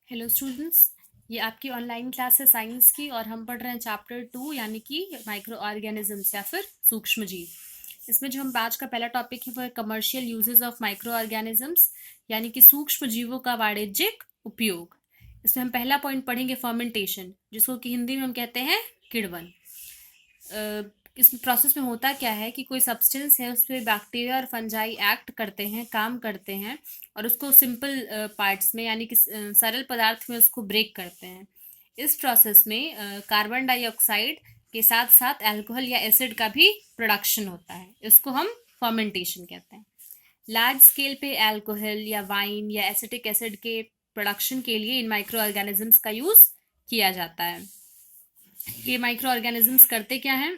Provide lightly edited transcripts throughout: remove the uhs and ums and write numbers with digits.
Hello students. ये आपकी online class है साइंस की और हम पढ़ रहे हैं चैप्टर 2 यानी कि माइक्रो ऑर्गेनिजम्स या फिर सूक्ष्म जीव। इसमें जो हम आज का पहला टॉपिक है वो है commercial uses of micro organisms यानी कि सूक्ष्म जीवों का वाणिज्यिक उपयोग। इसमें हम पहला पॉइंट पढ़ेंगे फर्मेंटेशन, जिसको कि हिंदी में हम कहते हैं किण्वन। इस प्रोसेस में होता क्या है कि कोई सब्सटेंस है उस पर बैक्टीरिया और फंजाई एक्ट करते हैं, काम करते हैं और उसको सिंपल पार्ट्स में यानी कि सरल पदार्थ में उसको ब्रेक करते हैं। इस प्रोसेस में कार्बन डाइऑक्साइड के साथ साथ अल्कोहल या एसिड का भी प्रोडक्शन होता है। इसको हम फर्मेंटेशन कहते हैं। लार्ज स्केल पे अल्कोहल या वाइन या एसिटिक एसिड के प्रोडक्शन के लिए इन माइक्रो ऑर्गेनिजम्स का यूज किया जाता है। ये माइक्रो ऑर्गेनिजम्स करते क्या हैं?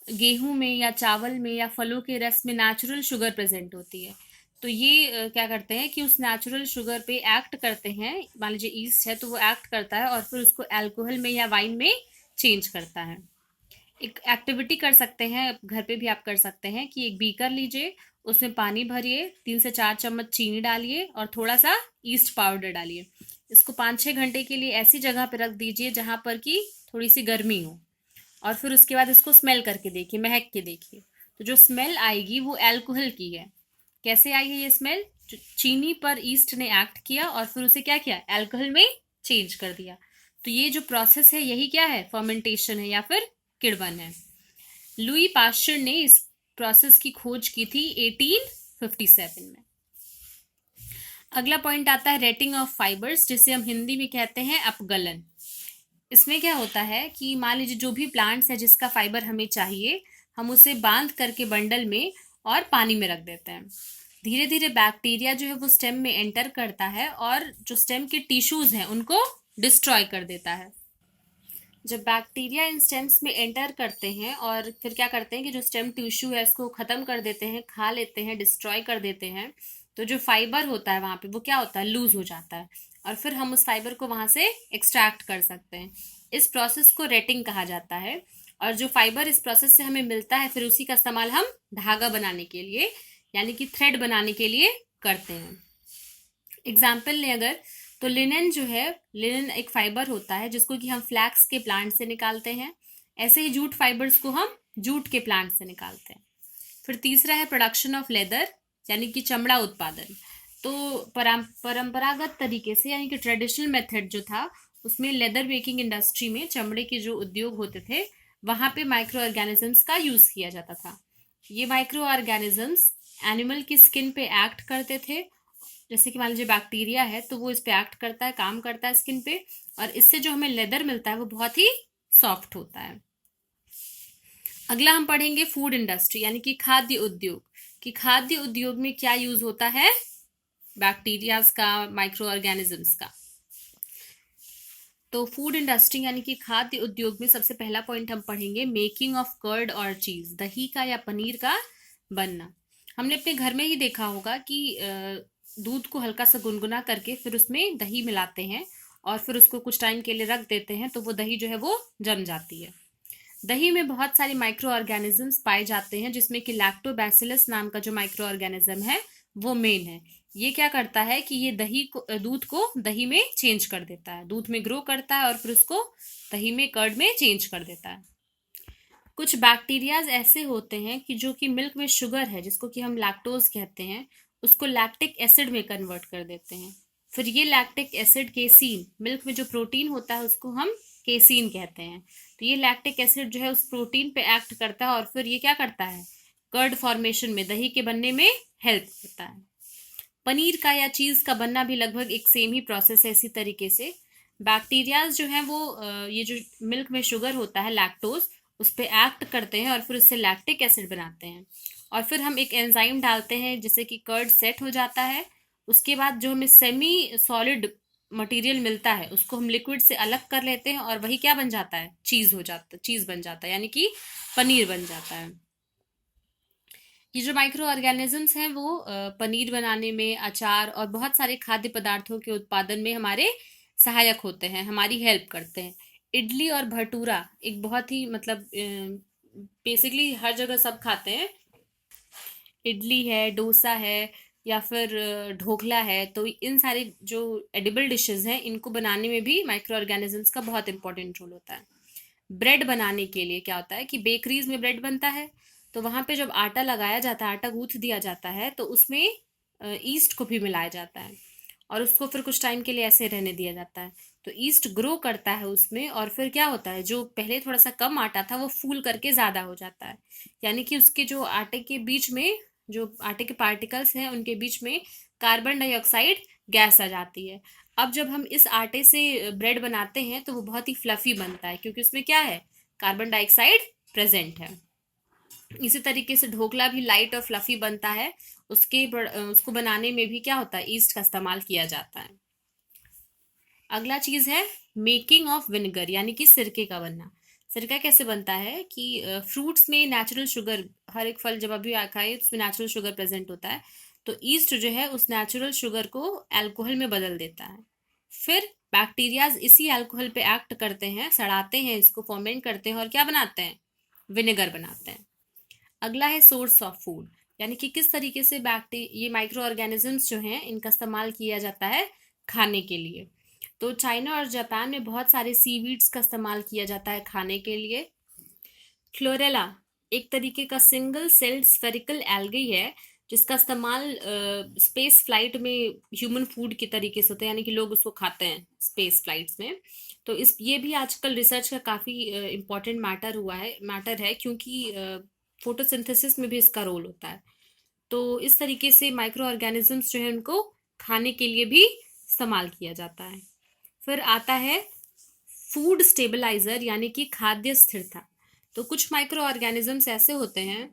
गेहूं में या चावल में या फलों के रस में नेचुरल शुगर प्रेजेंट होती है। तो ये क्या करते हैं कि उस नेचुरल शुगर पे एक्ट करते हैं। मान लीजिए ईस्ट है तो वो एक्ट करता है और फिर उसको अल्कोहल में या वाइन में चेंज करता है। एक एक्टिविटी कर सकते हैं, घर पे भी आप कर सकते हैं कि एक बीकर लीजिए, उसमें पानी भरिए, 3 से 4 चम्मच चीनी डालिए और थोड़ा सा ईस्ट पाउडर डालिए। इसको 5-6 घंटे के लिए ऐसी जगह पे रख दीजिए जहाँ पर कि थोड़ी सी गर्मी हो और फिर उसके बाद इसको स्मेल करके देखिए, महक के देखिए। तो जो स्मेल आएगी वो अल्कोहल की है। कैसे आई है ये स्मेल? चीनी पर ईस्ट ने एक्ट किया और फिर उसे क्या किया, अल्कोहल में चेंज कर दिया। तो ये जो प्रोसेस है यही क्या है, फर्मेंटेशन है या फिर किण्वन है। लुई पाश्चर ने इस प्रोसेस की खोज की थी 1857 में। अगला पॉइंट आता है रेटिंग ऑफ फाइबर्स, जिसे हम हिंदी में कहते हैं अपगलन। इसमें क्या होता है कि मान लीजिए जो भी प्लांट्स है जिसका फाइबर हमें चाहिए, हम उसे बांध करके बंडल में और पानी में रख देते हैं। धीरे धीरे बैक्टीरिया जो है वो स्टेम में एंटर करता है और जो स्टेम के टिश्यूज हैं उनको डिस्ट्रॉय कर देता है। जब बैक्टीरिया इन स्टेम्स में एंटर करते हैं और फिर क्या करते हैं कि जो स्टेम टिश्यू है उसको खत्म कर देते हैं, खा लेते हैं, डिस्ट्रॉय कर देते हैं, तो जो फाइबर होता है वहां पे वो क्या होता है, लूज हो जाता है और फिर हम उस फाइबर को वहां से एक्सट्रैक्ट कर सकते हैं। इस प्रोसेस को रेटिंग कहा जाता है। और जो फाइबर इस प्रोसेस से हमें मिलता है फिर उसी का इस्तेमाल हम धागा बनाने के लिए यानी कि थ्रेड बनाने के लिए करते हैं। एग्जाम्पल लें अगर, तो लिनन जो है, लिनन एक फाइबर होता है जिसको कि हम फ्लैक्स के प्लांट से निकालते हैं। ऐसे ही जूट फाइबर्स को हम जूट के प्लांट से निकालते हैं। फिर तीसरा है प्रोडक्शन ऑफ लेदर यानी कि चमड़ा उत्पादन। तो परंपरागत तरीके से यानी कि ट्रेडिशनल मेथड जो था उसमें लेदर मेकिंग इंडस्ट्री में चमड़े के जो उद्योग होते थे वहां पे माइक्रो ऑर्गेनिजम्स का यूज किया जाता था। ये माइक्रो ऑर्गेनिजम्स एनिमल की स्किन पे एक्ट करते थे। जैसे कि मान लीजिए बैक्टीरिया है तो वो इस पे एक्ट करता है, काम करता है स्किन पे, और इससे जो हमें लेदर मिलता है वो बहुत ही सॉफ्ट होता है। अगला हम पढ़ेंगे फूड इंडस्ट्री यानी कि खाद्य उद्योग। कि खाद्य उद्योग में क्या यूज होता है बैक्टीरियाज का, माइक्रो ऑर्गेनिजम्स का। तो फूड इंडस्ट्री यानी कि खाद्य उद्योग में सबसे पहला पॉइंट हम पढ़ेंगे मेकिंग ऑफ कर्ड और चीज, दही का या पनीर का बनना। हमने अपने घर में ही देखा होगा कि दूध को हल्का सा गुनगुना करके फिर उसमें दही मिलाते हैं और फिर उसको कुछ टाइम के लिए रख देते हैं तो वो दही जो है वो जम जाती है। दही में बहुत सारे माइक्रो ऑर्गेनिजम्स पाए जाते हैं जिसमें कि लैक्टोबैसिलस नाम का जो माइक्रो ऑर्गेनिज्म है वो मेन है। ये क्या करता है कि ये दही को, दूध को दही में चेंज कर देता है, दूध में ग्रो करता है और फिर उसको दही में, कर्ड में चेंज कर देता है। कुछ बैक्टीरियाज ऐसे होते हैं कि जो कि मिल्क में शुगर है जिसको कि हम लैक्टोज कहते हैं उसको लैक्टिक एसिड में कन्वर्ट कर देते हैं। फिर ये लैक्टिक एसिड केसीन, मिल्क में जो प्रोटीन होता है उसको हम केसीन कहते हैं। तो ये लैक्टिक एसिड जो है उस प्रोटीन पे एक्ट करता है और फिर ये क्या करता है, कर्ड फॉर्मेशन में, दही के बनने में हेल्प करता है। पनीर का या चीज का बनना भी लगभग एक सेम ही प्रोसेस है। इसी तरीके से बैक्टीरियाज जो है वो ये जो मिल्क में शुगर होता है लैक्टोज उस पर एक्ट करते हैं और फिर उससे लैक्टिक एसिड बनाते हैं और फिर हम एक एंजाइम डालते हैं जिससे कि कर्ड सेट हो जाता है। उसके बाद जो हमें सेमी सॉलिड मटेरियल मिलता है उसको हम लिक्विड से अलग कर लेते हैं और वही क्या बन जाता है, चीज हो जाता है, चीज बन जाता है यानी कि पनीर बन जाता है। ये जो माइक्रो ऑर्गेनिजम्स हैं वो पनीर बनाने में, अचार और बहुत सारे खाद्य पदार्थों के उत्पादन में हमारे सहायक होते हैं, हमारी हेल्प करते हैं। इडली और भटूरा एक बहुत ही मतलब बेसिकली हर जगह सब खाते हैं। इडली है, डोसा है, या फिर ढोकला है, तो इन सारे जो एडिबल डिशेस हैं इनको बनाने में भी माइक्रो ऑर्गेनिजम्स का बहुत इंपॉर्टेंट रोल होता है। ब्रेड बनाने के लिए क्या होता है कि बेकरीज में ब्रेड बनता है, तो वहां पे जब आटा लगाया जाता है, आटा गूंथ दिया जाता है, तो उसमें ईस्ट को भी मिलाया जाता है और उसको फिर कुछ टाइम के लिए ऐसे रहने दिया जाता है। तो ईस्ट ग्रो करता है उसमें, और फिर क्या होता है, जो पहले थोड़ा सा कम आटा था वो फूल करके ज्यादा हो जाता है। यानी कि उसके जो आटे के बीच में, जो आटे के पार्टिकल्स हैं उनके बीच में कार्बन डाइऑक्साइड गैस आ जाती है। अब जब हम इस आटे से ब्रेड बनाते हैं तो वो बहुत ही फ्लफी बनता है, क्योंकि उसमें क्या है, कार्बन डाइऑक्साइड प्रेजेंट है। इसी तरीके से ढोकला भी लाइट और फ्लफी बनता है। उसको बनाने में भी क्या होता है, ईस्ट का इस्तेमाल किया जाता है। अगला चीज है मेकिंग ऑफ विनेगर, यानी कि सिरके का बनना। सिरका कैसे बनता है कि फ्रूट्स में नेचुरल शुगर, हर एक फल जब अभी खाए उसमें नेचुरल शुगर प्रेजेंट होता है, तो ईस्ट जो है उस नेचुरल शुगर को अल्कोहल में बदल देता है। फिर बैक्टीरियाज इसी अल्कोहल पे एक्ट करते हैं, सड़ाते हैं, इसको फर्मेंट करते हैं और क्या बनाते हैं, विनेगर बनाते हैं। अगला है सोर्स ऑफ फूड, यानी कि किस तरीके से ये माइक्रो ऑर्गेनिजम्स जो हैं इनका इस्तेमाल किया जाता है खाने के लिए। तो चाइना और जापान में बहुत सारे सीवीड्स का इस्तेमाल किया जाता है खाने के लिए। क्लोरेला एक तरीके का सिंगल सेल्ड स्फेरिकल एल्गी है, जिसका इस्तेमाल स्पेस फ्लाइट में ह्यूमन फूड के तरीके से होता है, यानी कि लोग उसको खाते हैं स्पेस फ्लाइट्स में। तो इस ये भी आजकल रिसर्च का काफ़ी इम्पोर्टेंट मैटर है, क्योंकि फोटोसिंथेसिस में भी इसका रोल होता है। तो इस तरीके से माइक्रो ऑर्गेनिजम्स जो है उनको खाने के लिए भी इस्तेमाल किया जाता है। फिर आता है फूड स्टेबलाइजर, यानी कि खाद्य स्थिरता। तो कुछ माइक्रो ऑर्गेनिजम्स ऐसे होते हैं,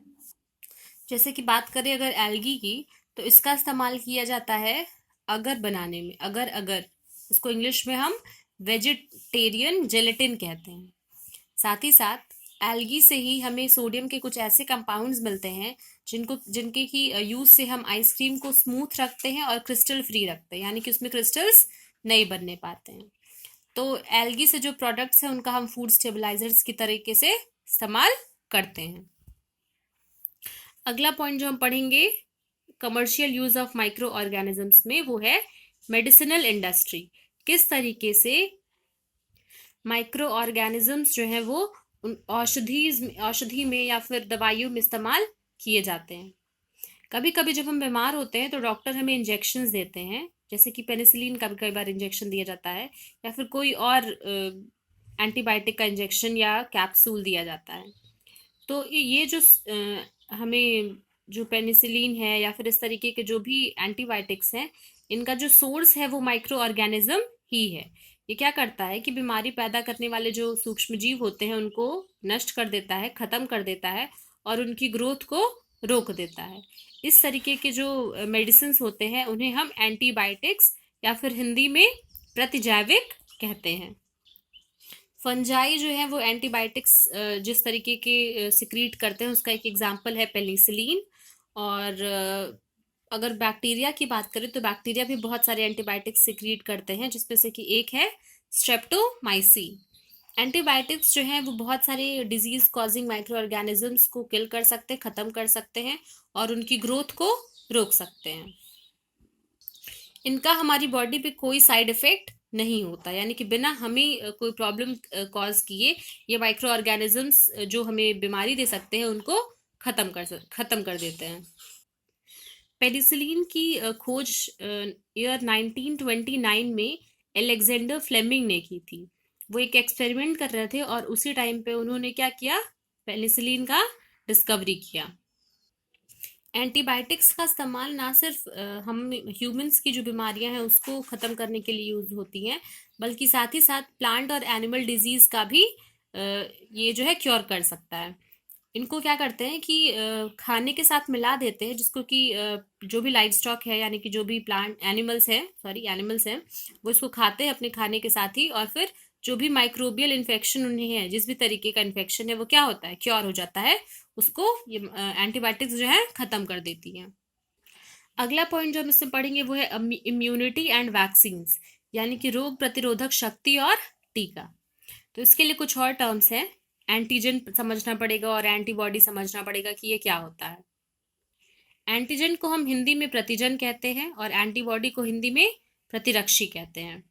जैसे कि बात करें अगर एल्गी की, तो इसका इस्तेमाल किया जाता है अगर बनाने में, अगर अगर इसको इंग्लिश में हम वेजिटेरियन जेलेटिन कहते हैं। साथ ही साथ एल्गी से ही हमें सोडियम के कुछ ऐसे कंपाउंड्स मिलते हैं जिनके की यूज से हम आइसक्रीम को स्मूथ रखते हैं और क्रिस्टल फ्री रखते हैं, यानी कि उसमें क्रिस्टल्स नहीं बनने पाते हैं। तो एल्गी से जो प्रोडक्ट्स हैं उनका हम फूड स्टेबलाइजर्स की तरीके से इस्तेमाल करते हैं। अगला पॉइंट जो हम पढ़ेंगे commercial use of micro organisms में, वो है मेडिसिनल इंडस्ट्री। किस तरीके से माइक्रो ऑर्गेनिजम्स जो है वो उन औषधि में या फिर दवाइयों में इस्तेमाल किए जाते हैं। कभी कभी जब हम बीमार होते हैं तो डॉक्टर हमें इंजेक्शन देते हैं, जैसे कि पेनिसिलिन का भी कई बार इंजेक्शन दिया जाता है, या फिर कोई और एंटीबायोटिक का इंजेक्शन या कैप्सूल दिया जाता है। तो ये जो हमें जो पेनिसिलिन है या फिर इस तरीके के जो भी एंटीबायोटिक्स हैं, इनका जो सोर्स है वो माइक्रो ऑर्गेनिज्म ही है। ये क्या करता है कि बीमारी पैदा करने वाले जो सूक्ष्म जीव होते हैं उनको नष्ट कर देता है, खत्म कर देता है, और उनकी ग्रोथ को रोक देता है। इस तरीके के जो मेडिसिन होते हैं उन्हें हम एंटीबायोटिक्स या फिर हिंदी में प्रतिजैविक कहते हैं। फंजाई जो है वो एंटीबायोटिक्स जिस तरीके के सिक्रीट करते हैं उसका एक एग्जांपल है पेनिसिलिन। और अगर बैक्टीरिया की बात करें तो बैक्टीरिया भी बहुत सारे एंटीबायोटिक्स सिक्रीट करते हैं, जिसमें से कि एक है स्ट्रेप्टोमाइसिन। एंटीबायोटिक्स जो हैं वो बहुत सारे डिजीज कॉजिंग माइक्रो ऑर्गेनिजम्स को किल कर सकते हैं, खत्म कर सकते हैं और उनकी ग्रोथ को रोक सकते हैं। इनका हमारी बॉडी पे कोई साइड इफेक्ट नहीं होता, यानी कि बिना हमें कोई प्रॉब्लम कॉज किए ये माइक्रो ऑर्गेनिजम्स जो हमें बीमारी दे सकते हैं उनको खत्म कर देते हैं। पेनिसिलिन की खोज ईयर 1929 में एलेक्जेंडर फ्लेमिंग ने की थी। वो एक एक्सपेरिमेंट कर रहे थे और उसी टाइम पे उन्होंने क्या किया, पेनिसिलिन का डिस्कवरी किया। एंटीबायोटिक्स का इस्तेमाल ना सिर्फ हम ह्यूमंस की जो बीमारियां हैं उसको ख़त्म करने के लिए यूज़ होती हैं, बल्कि साथ ही साथ प्लांट और एनिमल डिजीज़ का भी ये जो है क्योर कर सकता है। इनको क्या करते हैं कि खाने के साथ मिला देते हैं, जिसको कि जो भी लाइव स्टॉक है, यानी कि जो भी एनिमल्स हैं, वो इसको खाते हैं अपने खाने के साथ ही, और फिर जो भी माइक्रोबियल इन्फेक्शन उन्हें है, जिस भी तरीके का इन्फेक्शन है, वो क्या होता है, क्योर हो जाता है। उसको ये एंटीबायोटिक्स जो है खत्म कर देती हैं। अगला पॉइंट जो हम इससे पढ़ेंगे वो है इम्यूनिटी एंड वैक्सीन, यानी कि रोग प्रतिरोधक शक्ति और टीका। तो इसके लिए कुछ और टर्म्स हैं, एंटीजन समझना पड़ेगा और एंटीबॉडी समझना पड़ेगा कि ये क्या होता है। एंटीजन को हम हिंदी में प्रतिजन कहते हैं और एंटीबॉडी को हिंदी में प्रतिरक्षी कहते हैं।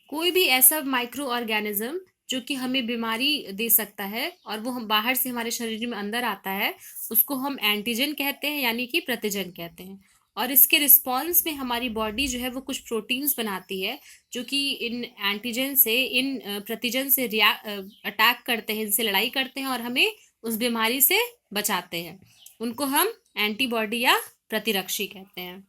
कोई भी ऐसा माइक्रो ऑर्गेनिज्म जो कि हमें बीमारी दे सकता है और वो हम बाहर से हमारे शरीर में अंदर आता है, उसको हम एंटीजन कहते हैं यानी कि प्रतिजन कहते हैं। और इसके रिस्पॉन्स में हमारी बॉडी जो है वो कुछ प्रोटीन्स बनाती है जो कि इन एंटीजन से, इन प्रतिजन से अटैक करते हैं, इनसे लड़ाई करते हैं और हमें उस बीमारी से बचाते हैं। उनको हम एंटीबॉडी या प्रतिरक्षी कहते हैं।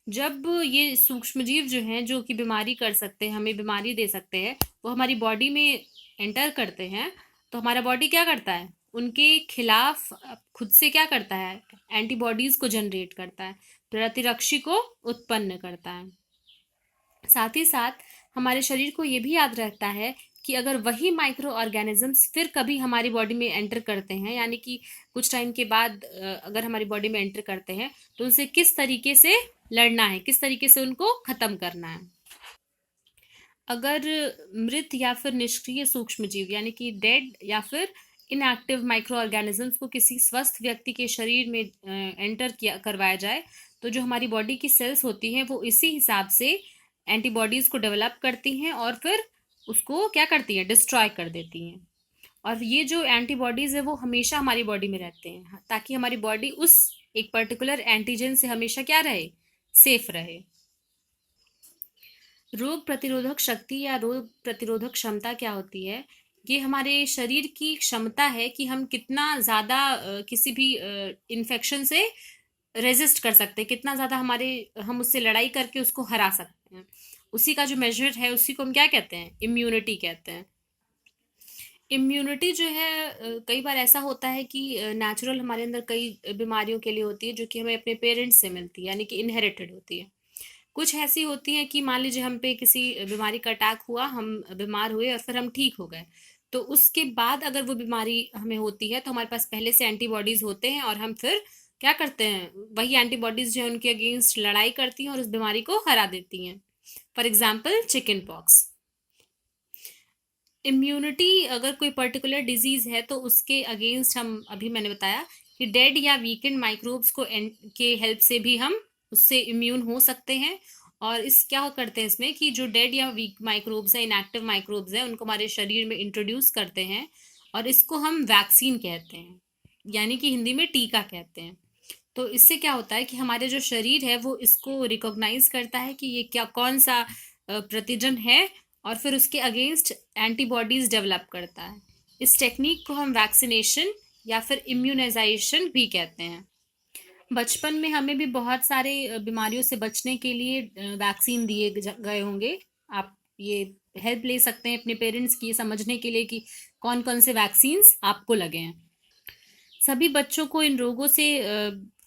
जब ये सूक्ष्मजीव जो हैं जो कि बीमारी कर सकते हैं, हमें बीमारी दे सकते हैं, वो हमारी बॉडी में एंटर करते हैं, तो हमारा बॉडी क्या करता है, उनके खिलाफ खुद से क्या करता है, एंटीबॉडीज को जनरेट करता है, प्रतिरक्षी को उत्पन्न करता है। साथ ही साथ हमारे शरीर को ये भी याद रहता है कि अगर वही माइक्रो ऑर्गेनिजम्स फिर कभी हमारी बॉडी में एंटर करते हैं, यानी कि कुछ टाइम के बाद अगर हमारी बॉडी में एंटर करते हैं, तो उनसे किस तरीके से लड़ना है, किस तरीके से उनको खत्म करना है। अगर मृत या फिर निष्क्रिय सूक्ष्मजीव यानी कि डेड या फिर इनएक्टिव माइक्रो ऑर्गेनिजम्स को किसी स्वस्थ व्यक्ति के शरीर में एंटर किया करवाया जाए, तो जो हमारी बॉडी की सेल्स होती हैं वो इसी हिसाब से एंटीबॉडीज को डेवलप करती हैं और फिर उसको क्या करती हैं, डिस्ट्रॉय कर देती हैं। और ये जो एंटीबॉडीज है वो हमेशा हमारी बॉडी में रहते हैं ताकि हमारी बॉडी उस एक पर्टिकुलर एंटीजन से हमेशा क्या रहे, सेफ रहे। रोग प्रतिरोधक शक्ति या रोग प्रतिरोधक क्षमता क्या होती है, ये हमारे शरीर की क्षमता है कि हम कितना ज़्यादा किसी भी इन्फेक्शन से रेजिस्ट कर सकते हैं, कितना ज़्यादा हम उससे लड़ाई करके उसको हरा सकते हैं। उसी का जो मेजर है उसी को हम क्या कहते हैं, इम्यूनिटी कहते हैं। इम्यूनिटी जो है कई बार ऐसा होता है कि नेचुरल हमारे अंदर कई बीमारियों के लिए होती है जो कि हमें अपने पेरेंट्स से मिलती है, यानी कि इनहेरिटेड होती है। कुछ ऐसी होती हैं कि मान लीजिए हम पे किसी बीमारी का अटैक हुआ, हम बीमार हुए और फिर हम ठीक हो गए, तो उसके बाद अगर वो बीमारी हमें होती है तो हमारे पास पहले से एंटीबॉडीज होते हैं और हम फिर क्या करते हैं, वही एंटीबॉडीज जो है उनके अगेंस्ट लड़ाई करती हैं और उस बीमारी को हरा देती हैं। For example chicken pox. Immunity अगर कोई पर्टिकुलर डिजीज है तो उसके अगेंस्ट हम, अभी मैंने बताया कि डेड या वीकेंड माइक्रोब्स को के हेल्प से भी हम उससे इम्यून हो सकते हैं। और इस क्या करते हैं इसमें कि जो डेड या वीक माइक्रोब्स हैं, इनएक्टिव माइक्रोब्स हैं, उनको हमारे शरीर में इंट्रोड्यूस करते हैं और इसको हम वैक्सीन कहते हैं, यानी कि हिंदी में टीका कहते हैं। तो इससे क्या होता है कि हमारे जो शरीर है वो इसको रिकॉग्नाइज करता है कि ये क्या, कौन सा प्रतिजन है और फिर उसके अगेंस्ट एंटीबॉडीज डेवलप करता है। इस टेक्निक को हम वैक्सीनेशन या फिर इम्यूनाइजेशन भी कहते हैं। बचपन में हमें भी बहुत सारे बीमारियों से बचने के लिए वैक्सीन दिए गए होंगे। आप ये हेल्प ले सकते हैं अपने पेरेंट्स की समझने के लिए कि कौन कौन से वैक्सीन्स आपको लगे हैं। सभी बच्चों को इन रोगों से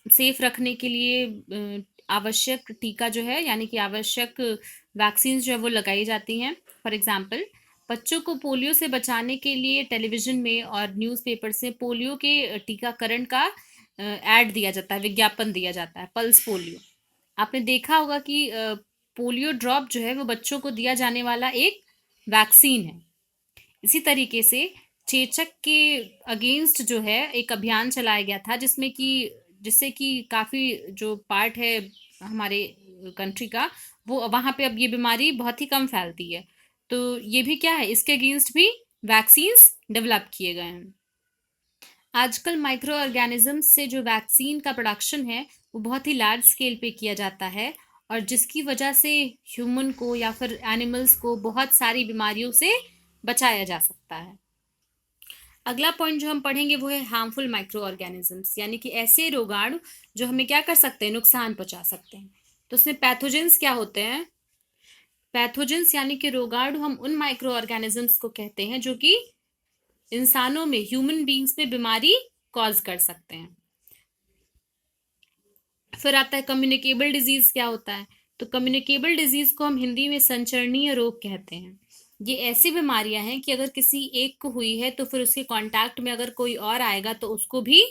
सेफ रखने के लिए आवश्यक टीका जो है, यानी कि आवश्यक वैक्सीन जो है वो लगाई जाती हैं। फॉर एग्जाम्पल, बच्चों को पोलियो से बचाने के लिए टेलीविजन में और न्यूज़पेपर से पोलियो के टीकाकरण का ऐड दिया जाता है, विज्ञापन दिया जाता है, पल्स पोलियो। आपने देखा होगा कि पोलियो ड्रॉप जो है वो बच्चों को दिया जाने वाला एक वैक्सीन है। इसी तरीके से चेचक के अगेंस्ट जो है एक अभियान चलाया गया था जिससे कि काफ़ी जो पार्ट है हमारे कंट्री का, वो वहाँ पे अब ये बीमारी बहुत ही कम फैलती है। तो ये भी क्या है, इसके अगेंस्ट भी वैक्सीन्स डेवलप किए गए हैं। आजकल माइक्रो ऑर्गेनिजम्स से जो वैक्सीन का प्रोडक्शन है वो बहुत ही लार्ज स्केल पे किया जाता है और जिसकी वजह से ह्यूमन को या फिर एनिमल्स को बहुत सारी बीमारियों से बचाया जा सकता है। अगला पॉइंट जो हम पढ़ेंगे वो है हार्मफुल माइक्रो ऑर्गेनिजम्स, यानी कि ऐसे रोगाणु जो हमें क्या कर सकते हैं, नुकसान पहुंचा सकते हैं। तो उसमें पैथोजेंस क्या होते हैं, पैथोजेंस यानी कि रोगाणु हम उन माइक्रो ऑर्गेनिजम्स को कहते हैं जो कि इंसानों में, ह्यूमन बींग्स में बीमारी कॉज कर सकते हैं। फिर आता है कम्युनिकेबल डिजीज क्या होता है, तो कम्युनिकेबल डिजीज को हम हिंदी में संचरणीय रोग कहते हैं। ये ऐसी बीमारियां हैं कि अगर किसी एक को हुई है तो फिर उसके कांटेक्ट में अगर कोई और आएगा तो उसको भी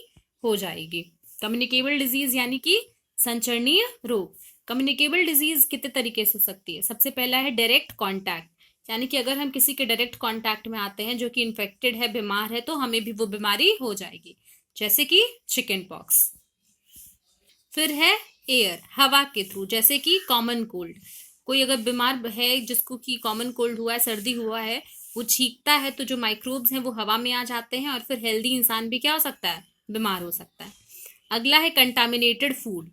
हो जाएगी। कम्युनिकेबल डिजीज यानी कि संचरणीय रोग। कम्युनिकेबल डिजीज कितने तरीके से हो सकती है, सबसे पहला है डायरेक्ट कांटेक्ट, यानी कि अगर हम किसी के डायरेक्ट कांटेक्ट में आते हैं जो कि इन्फेक्टेड है, बीमार है, तो हमें भी वो बीमारी हो जाएगी, जैसे कि चिकन पॉक्स। फिर है एयर, हवा के थ्रू, जैसे कि कॉमन कोल्ड। कोई अगर बीमार है जिसको कि कॉमन कोल्ड हुआ है, सर्दी हुआ है, वो छींकता है तो जो माइक्रोब्स हैं वो हवा में आ जाते हैं और फिर हेल्दी इंसान भी क्या हो सकता है, बीमार हो सकता है। अगला है कंटामिनेटेड फूड,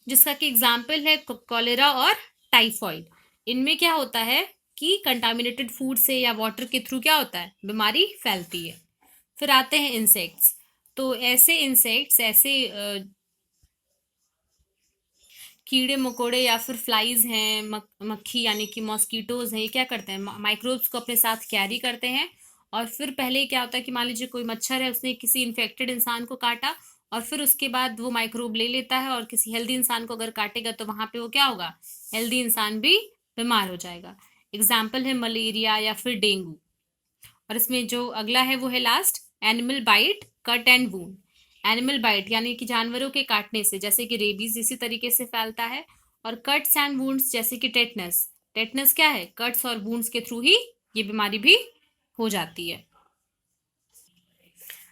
जिसका कि एग्जाम्पल है कॉलेरा और टाइफॉइड। इनमें क्या होता है कि कंटामिनेटेड फूड से या वाटर के थ्रू क्या होता है, बीमारी फैलती है। फिर आते हैं इंसेक्ट्स। तो ऐसे इंसेक्ट्स, ऐसे कीड़े मकोड़े या फिर फ्लाइज हैं, मक्खी यानी कि मॉस्किटोज हैं, ये क्या करते हैं, माइक्रोब्स को अपने साथ कैरी करते हैं। और फिर पहले क्या होता है कि मान लीजिए कोई मच्छर है, उसने किसी इन्फेक्टेड इंसान को काटा, और फिर उसके बाद वो माइक्रोब ले लेता है और किसी हेल्दी इंसान को अगर काटेगा तो वहां पे वो क्या होगा, हेल्दी इंसान भी बीमार हो जाएगा। एग्जाम्पल है मलेरिया या फिर डेंगू। और इसमें जो अगला है वो है last, animal bite, cut and wound. Animal bite यानी कि जानवरों के काटने से, जैसे कि रेबीज इसी तरीके से फैलता है। और कट्स एंड वुंड्स जैसे कि टेटनस। टेटनस क्या है, कट्स और वुंड्स के थ्रू ही ये बीमारी भी हो जाती है।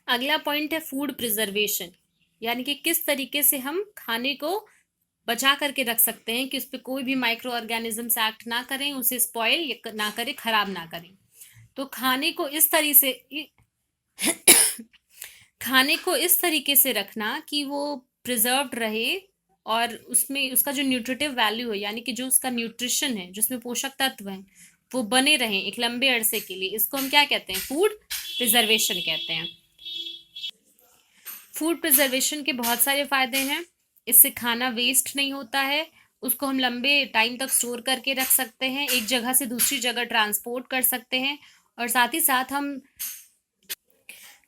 अगला पॉइंट है फूड प्रिजर्वेशन, यानी कि किस तरीके से हम खाने को बचा करके रख सकते हैं कि उस पर कोई भी माइक्रो ऑर्गेनिजम्स एक्ट ना करें, उसे स्पॉइल ना करें, खराब ना करें। तो खाने को इस तरीके से रखना कि वो प्रिजर्व्ड रहे और उसमें उसका जो न्यूट्रिटिव वैल्यू है, यानी कि जो उसका न्यूट्रिशन है, जिसमें पोषक तत्व हैं, वो बने रहें एक लंबे अरसे के लिए। इसको हम क्या कहते हैं, फूड प्रिजर्वेशन कहते हैं। फूड प्रिजर्वेशन के बहुत सारे फायदे हैं। इससे खाना वेस्ट नहीं होता है, उसको हम लंबे टाइम तक स्टोर करके रख सकते हैं, एक जगह से दूसरी जगह ट्रांसपोर्ट कर सकते हैं, और साथ ही साथ हम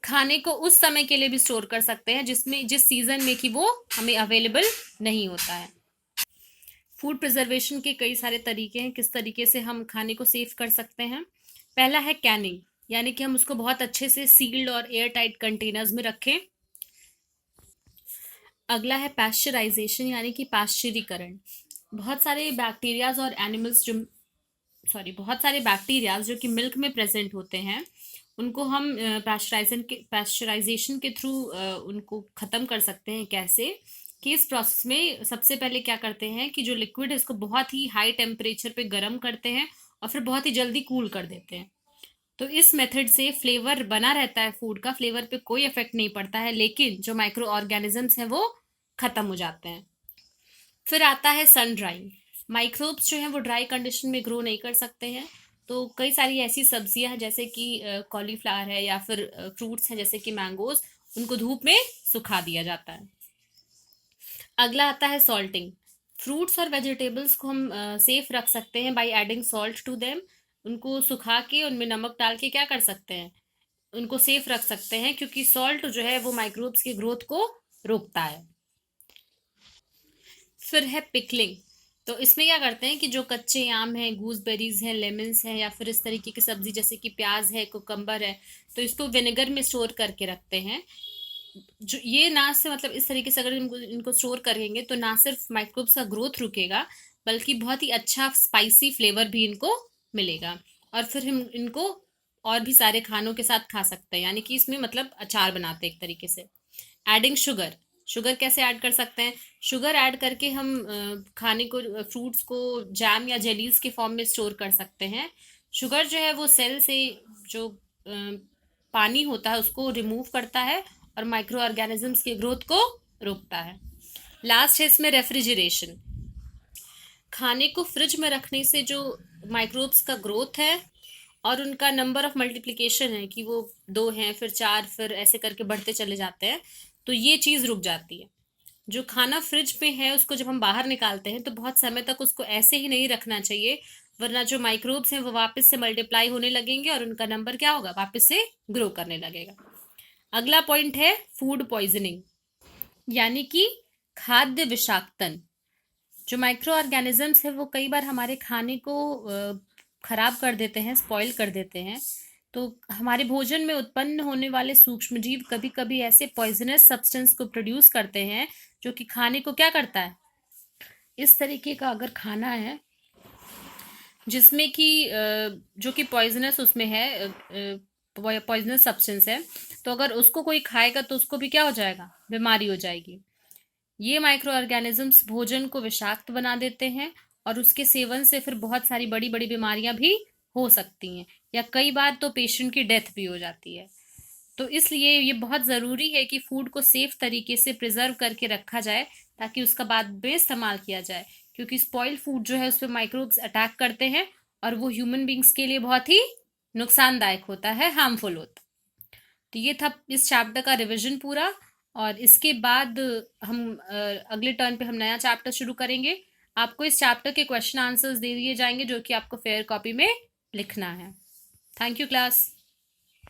खाने को उस समय के लिए भी स्टोर कर सकते हैं जिस सीजन में कि वो हमें अवेलेबल नहीं होता है। फूड प्रिजर्वेशन के कई सारे तरीके हैं, किस तरीके से हम खाने को सेव कर सकते हैं। पहला है कैनिंग, यानी कि हम उसको बहुत अच्छे से सील्ड और एयर टाइट कंटेनर्स में रखें। अगला है पैस्चराइजेशन, यानी कि पाश्चरीकरण। बहुत सारे बैक्टीरियाज और एनिमल्स जो बहुत सारे बैक्टीरियाज जो कि मिल्क में प्रेजेंट होते हैं, उनको हम पैस्चराइजेशन के थ्रू उनको ख़त्म कर सकते हैं। कैसे कि इस प्रोसेस में सबसे पहले क्या करते हैं कि जो लिक्विड है उसको बहुत ही हाई टेम्परेचर पे गर्म करते हैं और फिर बहुत ही जल्दी कूल कर देते हैं। तो इस मेथड से फ्लेवर बना रहता है, फूड का फ्लेवर पे कोई इफेक्ट नहीं पड़ता है, लेकिन जो माइक्रो ऑर्गेनिजम्स हैं वो खत्म हो जाते हैं। फिर आता है सन ड्राइंग। माइक्रोब्स जो हैं वो ड्राई कंडीशन में ग्रो नहीं कर सकते हैं। तो कई सारी ऐसी सब्जियां हैं जैसे कि कॉलीफ्लावर है या फिर फ्रूट्स हैं जैसे कि मैंगोज, उनको धूप में सुखा दिया जाता है। अगला आता है सॉल्टिंग। फ्रूट्स और वेजिटेबल्स को हम सेफ रख सकते हैं by adding salt to them. उनको सुखा के उनमें नमक डाल के क्या कर सकते हैं, उनको सेफ रख सकते हैं, क्योंकि सॉल्ट जो है वो माइक्रोब्स की ग्रोथ को रोकता है। फिर है पिकलिंग। तो इसमें क्या करते हैं कि जो कच्चे आम हैं, गूसबेरीज हैं, लेमन्स हैं, या फिर इस तरीके की सब्जी जैसे कि प्याज है, कुकम्बर है, तो इसको विनेगर में स्टोर करके रखते हैं। जो ये ना से मतलब इस तरीके से अगर इनको स्टोर करेंगे तो ना सिर्फ माइक्रोब्स का ग्रोथ रुकेगा, बल्कि बहुत ही अच्छा स्पाइसी फ्लेवर भी इनको मिलेगा। और फिर हम इनको और भी सारे खानों के साथ खा सकते हैं, यानी कि इसमें मतलब अचार बनाते हैं एक तरीके से। Adding sugar. शुगर कैसे ऐड कर सकते हैं, शुगर ऐड करके हम खाने को, फ्रूट्स को जैम या जेलीज के फॉर्म में स्टोर कर सकते हैं। शुगर जो है वो सेल से जो पानी होता है उसको रिमूव करता है और माइक्रो ऑर्गेनिजम्स की ग्रोथ को रोकता है। लास्ट है इसमें रेफ्रिजरेशन। खाने को फ्रिज में रखने से जो माइक्रोब्स का ग्रोथ है और उनका नंबर ऑफ मल्टीप्लिकेशन है कि वो 2 हैं फिर 4 फिर ऐसे करके बढ़ते चले जाते हैं, तो ये चीज़ रुक जाती है। जो खाना फ्रिज पे है उसको जब हम बाहर निकालते हैं तो बहुत समय तक उसको ऐसे ही नहीं रखना चाहिए, वरना जो माइक्रोब्स हैं वो वापस से मल्टीप्लाई होने लगेंगे और उनका नंबर क्या होगा, वापस से ग्रो करने लगेगा। अगला पॉइंट है फूड पॉइजनिंग, यानी कि खाद्य विषाक्तन। जो माइक्रो ऑर्गेनिजम्स है वो कई बार हमारे खाने को खराब कर देते हैं, स्पॉइल कर देते हैं। तो हमारे भोजन में उत्पन्न होने वाले सूक्ष्मजीव कभी कभी ऐसे पॉइजनस सब्सटेंस को प्रोड्यूस करते हैं जो कि खाने को क्या करता है, इस तरीके का अगर खाना है जिसमें कि जो कि पॉइजनस उसमें है, पॉइजनस सब्सटेंस है, तो अगर उसको कोई खाएगा तो उसको भी क्या हो जाएगा, बीमारी हो जाएगी। ये माइक्रो ऑर्गेनिजम्स भोजन को विषाक्त बना देते हैं और उसके सेवन से फिर बहुत सारी बड़ी बड़ी बीमारियां भी हो सकती हैं, या कई बार तो पेशेंट की डेथ भी हो जाती है। तो इसलिए ये बहुत ज़रूरी है कि फूड को सेफ तरीके से प्रिजर्व करके रखा जाए ताकि उसका बाद में इस्तेमाल किया जाए, क्योंकि स्पॉइल फूड जो है उस पर माइक्रोब्स अटैक करते हैं और वो ह्यूमन बींग्स के लिए बहुत ही नुकसानदायक होता है, हार्मफुल होता है। तो ये था इस चैप्टर का रिवीजन पूरा। और इसके बाद हम अगले टर्न पे हम नया चैप्टर शुरू करेंगे। आपको इस चैप्टर के क्वेश्चन आंसर्स दे दिए जाएंगे जो कि आपको फेयर कॉपी में लिखना है। Thank you class.